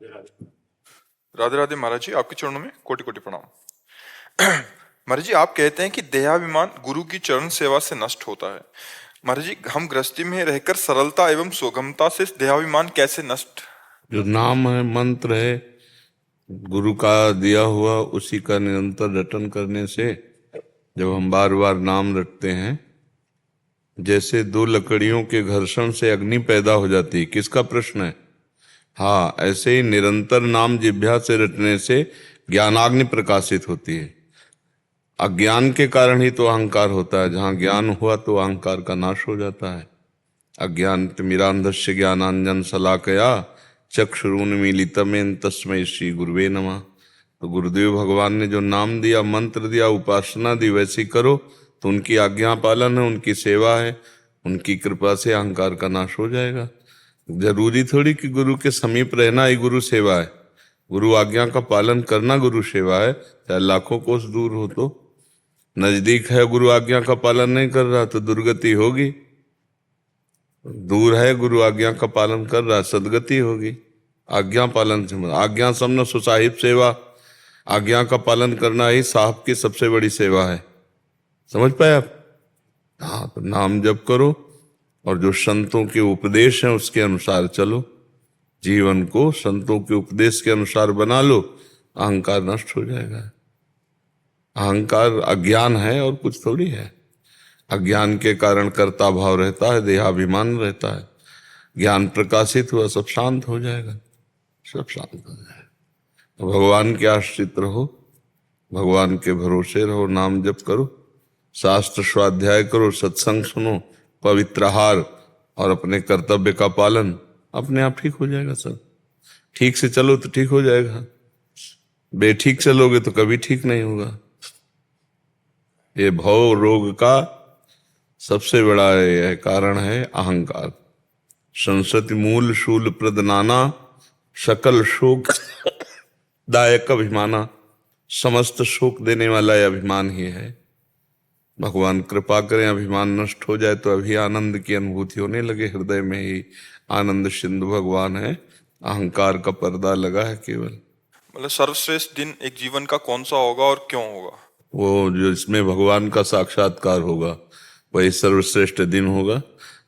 राधे राधे महाराज जी, आपके चरणों में कोटि कोटि प्रणाम। महाराज जी, आप कहते हैं कि देहाभिमान गुरु की चरण सेवा से नष्ट होता है। महाराज जी, हम गृहस्थी में रहकर सरलता एवं सुगमता से देहाभिमान कैसे नष्ट? जो नाम है, मंत्र है, गुरु का दिया हुआ, उसी का निरंतर रटन करने से जब हम बार बार नाम रटते हैं, जैसे दो लकड़ियों के घर्षण से अग्नि पैदा हो जाती है। किसका प्रश्न है? हाँ, ऐसे ही निरंतर नाम जिह्वा से रटने से ज्ञानाग्नि प्रकाशित होती है। अज्ञान के कारण ही तो अहंकार होता है। जहाँ ज्ञान हुआ तो अहंकार का नाश हो जाता है। अज्ञान तिमिरांधस्य ज्ञानांजन शलाकया चक्षुरुन्मीलितमेन तस्मै श्री गुरुवे नमः। तो गुरुदेव भगवान ने जो नाम दिया, मंत्र दिया, उपासना दी, वैसी करो तो उनकी आज्ञा पालन है, उनकी सेवा है, उनकी कृपा से अहंकार का नाश हो जाएगा। जरूरी थोड़ी कि गुरु के समीप रहना ही गुरु सेवा है। गुरु आज्ञा का पालन करना गुरु सेवा है, चाहे लाखों कोस दूर हो। तो नजदीक है, गुरु आज्ञा का पालन नहीं कर रहा तो दुर्गति होगी। दूर है, गुरु आज्ञा का पालन कर रहा, सदगति होगी। आज्ञा पालन से आज्ञा समन सुसाहिब सेवा, आज्ञा का पालन करना ही साहब की सबसे बड़ी सेवा है। समझ पाए आप? हाँ, तो नाम जप करो और जो संतों के उपदेश हैं उसके अनुसार चलो। जीवन को संतों के उपदेश के अनुसार बना लो, अहंकार नष्ट हो जाएगा। अहंकार अज्ञान है और कुछ थोड़ी है। अज्ञान के कारण कर्ता भाव रहता है, देहाभिमान रहता है। ज्ञान प्रकाशित हुआ, सब शांत हो जाएगा, सब शांत हो जाएगा। तो भगवान के आश्रित रहो, भगवान के भरोसे रहो, नाम जप करो, शास्त्र स्वाध्याय करो, सत्संग सुनो, पवित्र आहार और अपने कर्तव्य का पालन, अपने आप ठीक हो जाएगा। सब ठीक से चलो तो ठीक हो जाएगा, बेठीक चलोगे तो कभी ठीक नहीं होगा। ये भव रोग का सबसे बड़ा यह कारण है अहंकार। संसति मूल शूल प्रद नाना, सकल शोक दायक अभिमाना। समस्त शोक देने वाला यह अभिमान ही है। भगवान कृपा करें, अभिमान नष्ट हो जाए तो अभी आनंद की अनुभूति होने लगे। हृदय में ही आनंद सिंधु भगवान है, अहंकार का पर्दा लगा है केवल। मतलब सर्वश्रेष्ठ दिन एक जीवन का कौन सा होगा और क्यों होगा? वो जो इसमें भगवान का साक्षात्कार होगा वही सर्वश्रेष्ठ दिन होगा।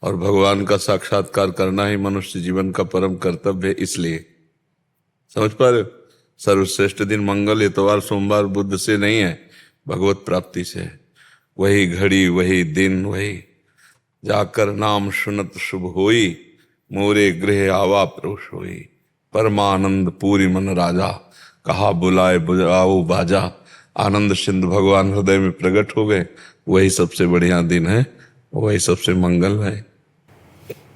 और भगवान का साक्षात्कार करना ही मनुष्य जीवन का परम कर्तव्य है। इसलिए समझ पा रहे हो? सर्वश्रेष्ठ दिन मंगल, इतवार, सोमवार, बुध से नहीं है, भगवत प्राप्ति से है। वही घड़ी, वही दिन, वही जाकर नाम सुनत शुभ होई, मोरे गृह आवा प्रोष होई। परमानंद पूरी मन राजा, कहा बुलाए बुलाओ बाजा। आनंद सिंधु भगवान हृदय में प्रकट हो गए, वही सबसे बढ़िया दिन है, वही सबसे मंगल है।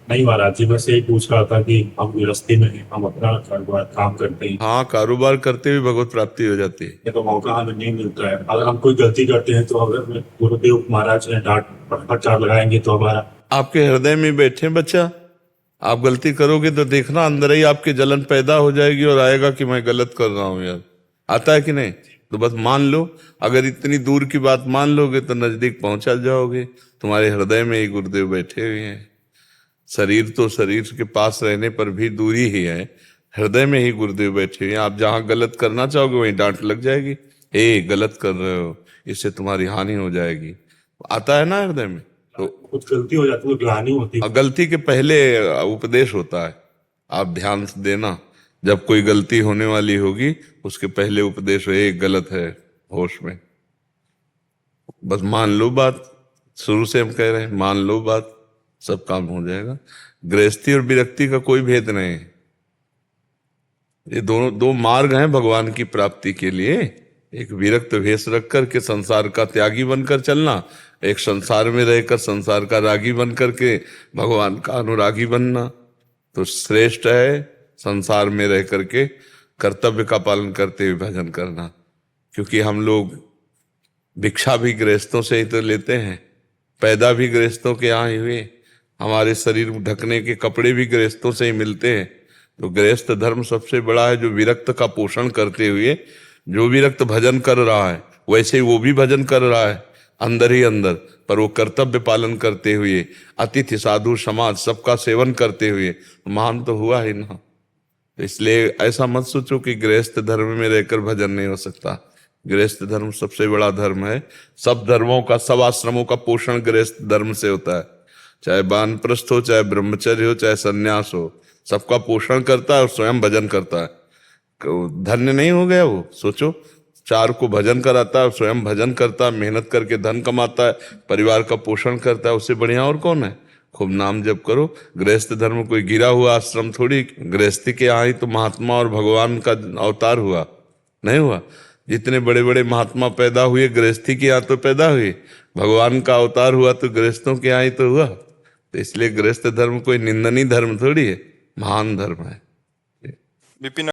नहीं महाराज जी, बस यही पूछ रहा था कि हम गृहस्थी में हैं, हम अपना कारोबार काम करते हैं, हाँ, कारोबार करते हुए भगवत प्राप्ति हो जाती है। ये तो मौका हमें नहीं मिलता है। अगर हम कोई गलती करते हैं तो अगर गुरुदेव महाराज ने डांट फटकार लगाएंगे तो हमारा। आपके हृदय में बैठे बच्चा, आप गलती करोगे तो देखना अंदर ही आपके जलन पैदा हो जाएगी और आएगा कि मैं गलत कर रहा हूं यार। आता है कि नहीं? तो बस मान लो, अगर इतनी दूर की बात मान लोगे तो नजदीक पहुंचा जाओगे। तुम्हारे हृदय में ही गुरुदेव बैठे हुए हैं। शरीर तो शरीर के पास रहने पर भी दूरी ही है, हृदय में ही गुरुदेव बैठे हुए हैं। आप जहां गलत करना चाहोगे वहीं डांट लग जाएगी, ए गलत कर रहे हो, इससे तुम्हारी हानि हो जाएगी। आता है ना हृदय में। तो कुछ गलती हो जाती है, ग्लानि होती है। गलती के पहले उपदेश होता है, आप ध्यान से देना। जब कोई गलती होने वाली होगी उसके पहले उपदेश हो, एक गलत है, होश में। बस मान लो बात, शुरू से हम कह रहे हैं, मान लो बात, सब काम हो जाएगा। गृहस्थी और विरक्ति का कोई भेद नहीं है। ये दोनों दो मार्ग हैं भगवान की प्राप्ति के लिए। एक विरक्त भेष रख कर के संसार का त्यागी बनकर चलना, एक संसार में रहकर संसार का रागी बन करके भगवान का अनुरागी बनना। तो श्रेष्ठ है संसार में रह करके कर्तव्य का पालन करते हुए भजन करना। क्योंकि हम लोग भिक्षा भी गृहस्थों से ही तो लेते हैं, पैदा भी गृहस्थों के यहाँ ही हुए, हमारे शरीर ढकने के कपड़े भी गृहस्थों से ही मिलते हैं। तो गृहस्थ धर्म सबसे बड़ा है, जो विरक्त का पोषण करते हुए, जो विरक्त भजन कर रहा है वैसे ही वो भी भजन कर रहा है अंदर ही अंदर, पर वो कर्तव्य पालन करते हुए, अतिथि साधु समाज सबका सेवन करते हुए महान तो हुआ ही ना। तो इसलिए ऐसा मत सोचो कि गृहस्थ धर्म में रहकर भजन नहीं हो सकता। गृहस्थ धर्म सबसे बड़ा धर्म है। सब धर्मों का, सब आश्रमों का पोषण गृहस्थ धर्म से होता है। चाहे वानप्रस्थ हो, चाहे ब्रह्मचर्य हो, चाहे सन्यास हो, सबका पोषण करता है और स्वयं भजन करता है। धन्य नहीं हो गया वो? सोचो, चार को भजन कराता है और स्वयं भजन करता है, मेहनत करके धन कमाता है, परिवार का पोषण करता है, उससे बढ़िया और कौन है? खूब नाम जप करो। गृहस्थ धर्म कोई गिरा हुआ आश्रम थोड़ी। गृहस्थी के यहाँ ही तो महात्मा और भगवान का अवतार हुआ, नहीं हुआ? जितने बड़े बड़े महात्मा पैदा हुए गृहस्थी के यहाँ तो पैदा हुए, भगवान का अवतार हुआ तो गृहस्थों के यहाँ ही तो हुआ। तो इसलिए गृहस्थ धर्म कोई निंदनीय धर्म थोड़ी है, महान धर्म है। विपिन